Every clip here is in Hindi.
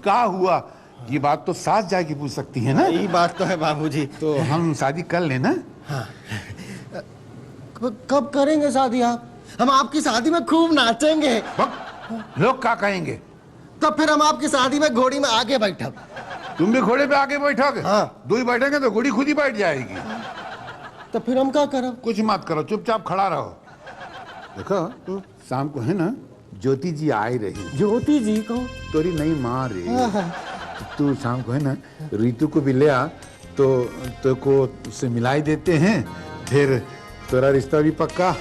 क्या हुआ, ये बात तो सास जाके पूछ सकती है ना। यही बात तो है बाबूजी। तो हम शादी कर लेना। हाँ। कब करेंगे शादी आप? हम आपकी शादी में खूब नाचेंगे। लोग क्या कहेंगे? तब फिर हम आपकी शादी में घोड़ी में आगे बैठब। तुम भी घोड़े पे आगे बैठोगे? हाँ। दो ही बैठेंगे तो घोड़ी खुद ही बैठ जाएगी। तो फिर हम क्या करब? कुछ मत करो, चुपचाप खड़ा रहो। देखो शाम को है ना ज्योति जी आए रही। ज्योति जी को? तोरी नहीं माँ रे। तू शाम को है ना रीतू को भी ले आ, तो को उससे मिलाई देते हैं, फिर तेरा रिश्ता भी पक्का,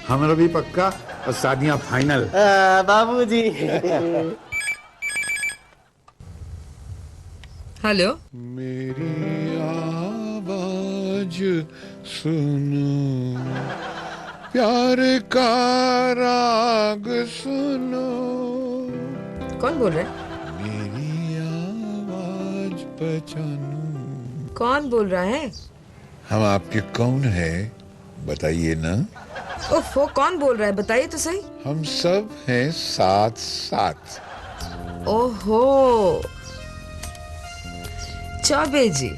हमारा भी पक्का और शादियां फाइनल। बाबूजी। हेलो। मेरी आवाज सुनो, प्यार का राग सुनो। कौन बोल रहा है? मेरी आवाज पहचानो। कौन बोल रहा है? हम आपके कौन है बताइए ना। ओफो, कौन बोल रहा है बताइए तो सही। हम सब हैं साथ साथ। ओहो, चौबे जी।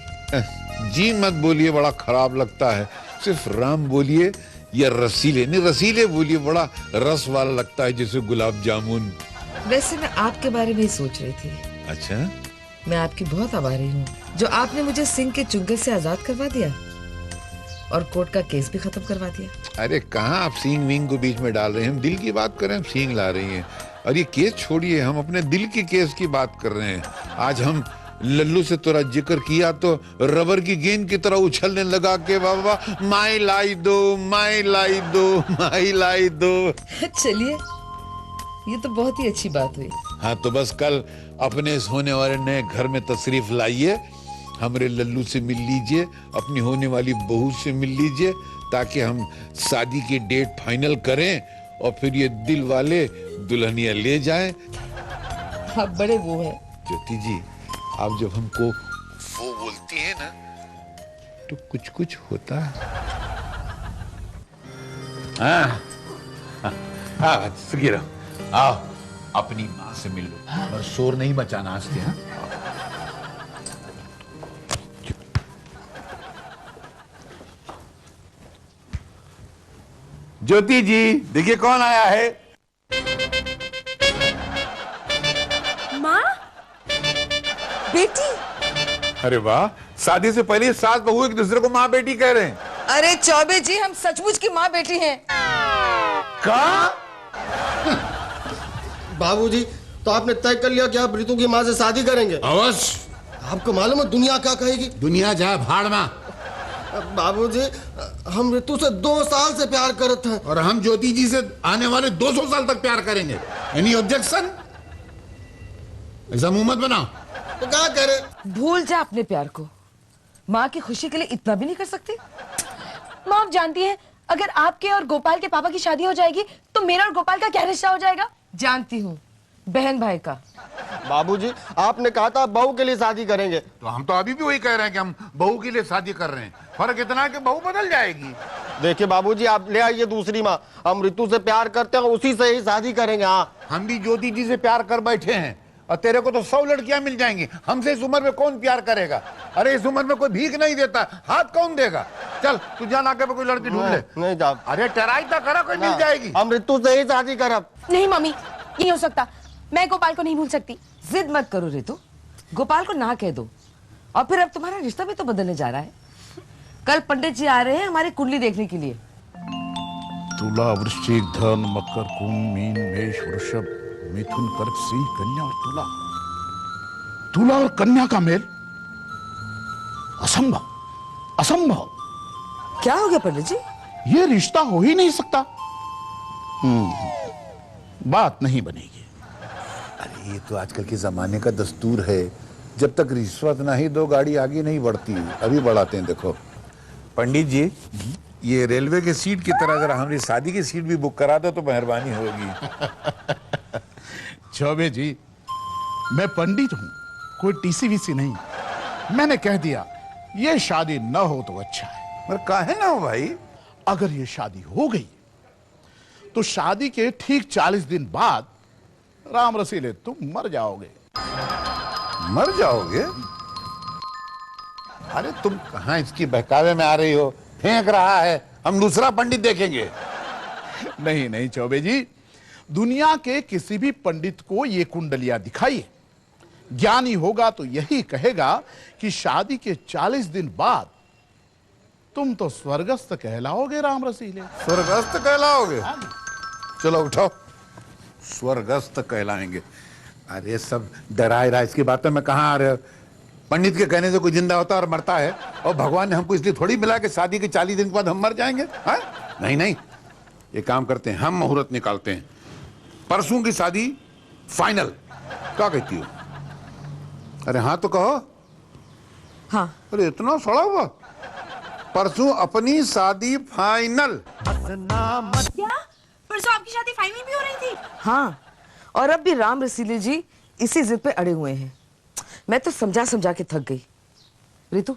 जी मत बोलिए, बड़ा खराब लगता है। सिर्फ राम बोलिए या रसीले, नहीं रसीले बोलिए, बड़ा रस वाला लगता है जैसे गुलाब जामुन। वैसे मैं आपके बारे में ही सोच रही थी। अच्छा? मैं आपकी बहुत आभारी हूँ जो आपने मुझे सिंह के चुंगल से आजाद करवा दिया और कोर्ट का केस भी खत्म करवा दिया। अरे कहाँ आप सींग वींग को बीच में डाल रहे हैं, हम दिल की बात कर रहे हैं, हम सींग ला रही हैं। और ये केस छोड़िए, हम अपने दिल के केस की बात कर रहे हैं। आज हम लल्लू से तोरा जिक्र किया तो रबर की गेंद की तरह उछलने लगा के बाबा माई लाई दो, माई लाई दो, माई लाई दो। चलिए, ये तो बहुत ही अच्छी बात हुई। हाँ तो बस कल अपने इस होने वाले नए घर में तशरीफ लाइए, हमरे लल्लू से मिल लीजिए, अपनी होने वाली बहू से मिल लीजिए, ताकि हम शादी की डेट फाइनल करें और फिर ये दिल वाले दुल्हनिया ले जाएं। आप बड़े वो हैं। ज्योति जी, आप जब हमको वो बोलती हैं ना तो कुछ कुछ होता है। हाँ सुखी रहो, आओ अपनी माँ से मिल लो और शोर नहीं मचाना आस्ते। हाँ ज्योति जी, देखिए कौन आया है। माँ, बेटी। अरे वाह, शादी से पहले सास बहू एक दूसरे को माँ बेटी कह रहे हैं। अरे चौबे जी, हम सचमुच की माँ बेटी हैं। कहा? बाबूजी, तो आपने तय कर लिया कि आप ऋतु की माँ से शादी करेंगे? अवश्य। आपको मालूम है दुनिया क्या कहेगी? दुनिया जाए भाड़ में। बाबूजी, हम ऋतु से 2 साल से प्यार करते हैं। और हम ज्योति जी से आने वाले 200 साल तक प्यार करेंगे। Any objection? ऐसा मुंह मत बनाओ। तो क्या करें? भूल जा अपने प्यार को। माँ की खुशी के लिए इतना भी नहीं कर सकती? माँ, आप जानती हैं अगर आपके और गोपाल के पापा की शादी हो जाएगी तो मेरा और गोपाल का क्या रिश्ता हो जाएगा? जानती हूँ, बहन भाई का। बाबूजी, आपने कहा था बहू के लिए शादी करेंगे। तो हम तो अभी भी वही कह रहे हैं कि हम बहू के लिए शादी कर रहे हैं। फर्क इतना है कि बहू बदल जाएगी। देखिए बाबूजी, आप ले आइए दूसरी माँ। हम ऋतु से प्यार करते हैं, उसी से ही शादी करेंगे। हाँ, हम भी ज्योति जी से प्यार कर बैठे हैं और तेरे को तो 100 लड़कियां मिल जाएंगी। हमसे इस उम्र में कौन प्यार करेगा? अरे इस उम्र में कोई भीख नहीं देता, हाथ कौन देगा? चल तू जा, नाके पे कोई लड़की ढूंढ ले। नहीं जा। अरे टराई तो करा, कोई मिल जाएगी। हम ऋतु से ही शादी करब। नहीं मम्मी, ये नहीं हो सकता। मैं गोपाल को नहीं भूल सकती। जिद मत करो ऋतु, गोपाल को ना कह दो। और फिर अब तुम्हारा रिश्ता भी तो बदलने जा रहा है। कल पंडित जी आ रहे हैं हमारी कुंडली देखने के लिए। तुला, वृश्चिक, धन, मकर, कुंभ, मीन, मेष, वृषभ, मिथुन, कर्क, सिंह, कन्या और तुला। तुला और कन्या का मेल? असंभव, असंभव। क्या हो गया पंडित जी? ये रिश्ता हो ही नहीं सकता। बात नहीं बनेगी। अरे ये तो आजकल के जमाने का दस्तूर है, जब तक रिश्वत ना ही दो गाड़ी आगे नहीं बढ़ती। अभी बढ़ाते हैं। देखो पंडित जी, ये रेलवे के सीट की तरह अगर हमारी शादी की सीट भी बुक करा दो तो मेहरबानी होगी। चौबे जी, मैं पंडित हूं, कोई टीसी-वीसी नहीं। मैंने कह दिया ये शादी न हो तो अच्छा है। मगर काहे ना हो भाई? अगर ये शादी हो गई तो शादी के ठीक 40 दिन बाद राम रसीले तुम मर जाओगे। मर जाओगे? अरे तुम कहाँ इसकी बहकावे में आ रही हो? फेंक रहा है, हम दूसरा पंडित देखेंगे। नहीं नहीं चौबे जी, दुनिया के किसी भी पंडित को ये कुंडलियां दिखाइए, ज्ञानी होगा तो यही कहेगा कि शादी के 40 दिन बाद तुम तो स्वर्गस्थ कहलाओगे राम रसीले। स्वर्गस्थ कहलाओगे? चलो उठो, स्वर्गस्थ कहलाएंगे। अरे सब डराए रहा, इसकी बातों में कहाँ आ रहे हो? पंडित के कहने से कोई जिंदा होता और मरता है? और भगवान ने हमको इसलिए थोड़ी मिला कि शादी के 40 दिन के बाद हम मर जाएंगे? है? नहीं नहीं, ये काम करते हैं, हम मुहूर्त निकालते हैं। परसों की शादी फाइनल, क्या कहती हो? अरे हाँ तो कहो। हाँ। अरे इतना सड़ा हुआ? परसों अपनी शादी फाइनल। क्या परसों आपकी शादी फाइनल भी हो रही थी? हाँ, और अब भी राम रसीले जी इसी जिद पे अड़े हुए हैं। मैं तो समझा समझा के थक गई। रितु,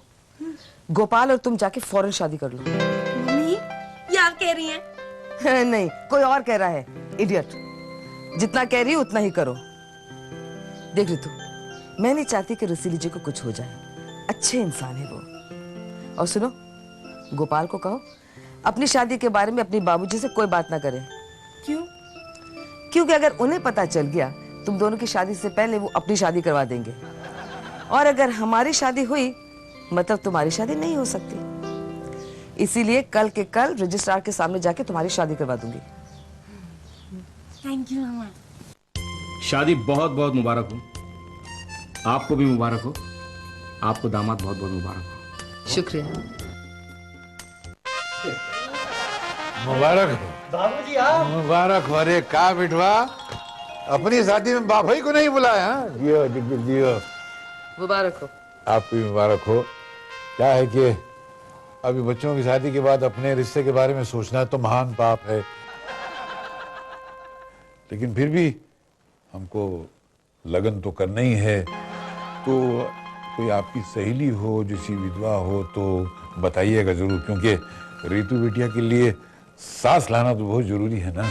गोपाल और तुम जाके फौरन शादी कर लो। मम्मी, ये आप कह रही हैं? नहीं, कोई और कह रहा है, इडियट। जितना कह रही है उतना ही करो। देख रितु, मैं नहीं चाहती कि रसीली जी को कुछ हो जाए। अच्छे इंसान है वो। और सुनो, गोपाल को कहो अपनी शादी के बारे में अपनी बाबूजी से कोई बात ना करे। क्यों? क्योंकि अगर उन्हें पता चल गया तुम दोनों की शादी से पहले वो अपनी शादी करवा देंगे, और अगर हमारी शादी हुई मतलब तुम्हारी शादी नहीं हो सकती। इसीलिए कल के कल रजिस्ट्रार के सामने जाके तुम्हारी शादी करवा दूंगी। थैंक यू मामा। शादी बहुत बहुत मुबारक हो। आपको भी मुबारक हो। आपको दामाद बहुत बहुत मुबारक हो। शुक्रिया। मुबारक हो बाबूजी आप। मुबारक हो। अरे का बिठवा, अपनी शादी में बाभाई को नहीं बुलाया? हाँ? जियो जियो। मुबारक हो। आपको भी मुबारक हो। क्या है कि अभी बच्चों की शादी के बाद अपने रिश्ते के बारे में सोचना तो महान पाप है, लेकिन फिर भी हमको लगन तो करना ही है। तो कोई आपकी सहेली हो, जिसी विधवा हो तो बताइएगा जरूर, क्योंकि रीतू बिटिया के लिए सास लाना तो बहुत जरूरी है ना।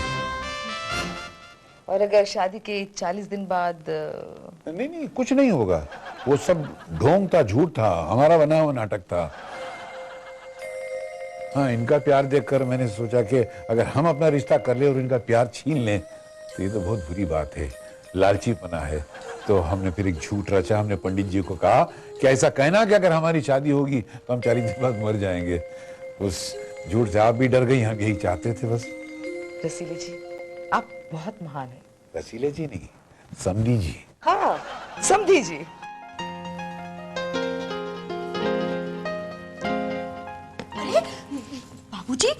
और अगर शादी के 40 दिन बाद? नहीं नहीं, कुछ नहीं होगा। वो सब ढोंग था, झूठ था, हमारा बना हुआ नाटक था। हाँ, इनका प्यार देखकर मैंने सोचा कि अगर हम अपना रिश्ता कर ले और इनका प्यार छीन लें तो ये तो बहुत बुरी बात है, लालचीपना है। तो हमने फिर एक झूठ रचा। हमने पंडित जी को कहा कि ऐसा कहना कि अगर हमारी शादी होगी तो हम 40 दिन बाद मर जाएंगे। उस झूठ से आप भी डर गई, हम यही चाहते थे बस। रसीले जी, आप बहुत महान हैं। रसीले जी नहीं, समधी जी। हाँ, समधी जी। अरे बाबूजी,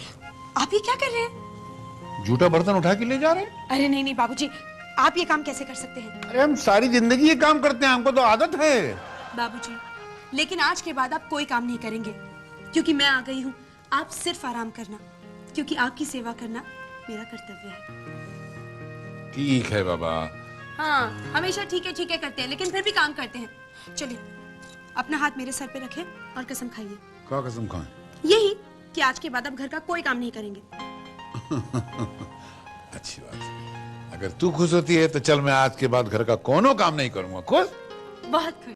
आप ये क्या कर रहे हैं? झूठा बर्तन उठा के ले जा रहे हैं? अरे नहीं नहीं बाबूजी, आप ये काम कैसे कर सकते हैं? अरे हम सारी जिंदगी ये काम करते हैं, हमको तो आदत है। बाबूजी, लेकिन आज के बाद आप कोई काम नहीं करेंगे, क्योंकि मैं आ गई हूँ। आप सिर्फ आराम करना, क्योंकि आपकी सेवा करना मेरा कर्तव्य है। ठीक है बाबा। हाँ, हमेशा ठीक है करते हैं, लेकिन फिर भी काम करते हैं। चलिए, अपना हाथ मेरे सर पे रखें और कसम खाइए। क्या कसम खाएं? यही कि आज के बाद आप घर का कोई काम नहीं करेंगे। अच्छी बात है। अगर तू खुश होती है तो चल, मैं आज के बाद घर का कोनो काम नहीं करूंगा। खुश? बहुत खुश।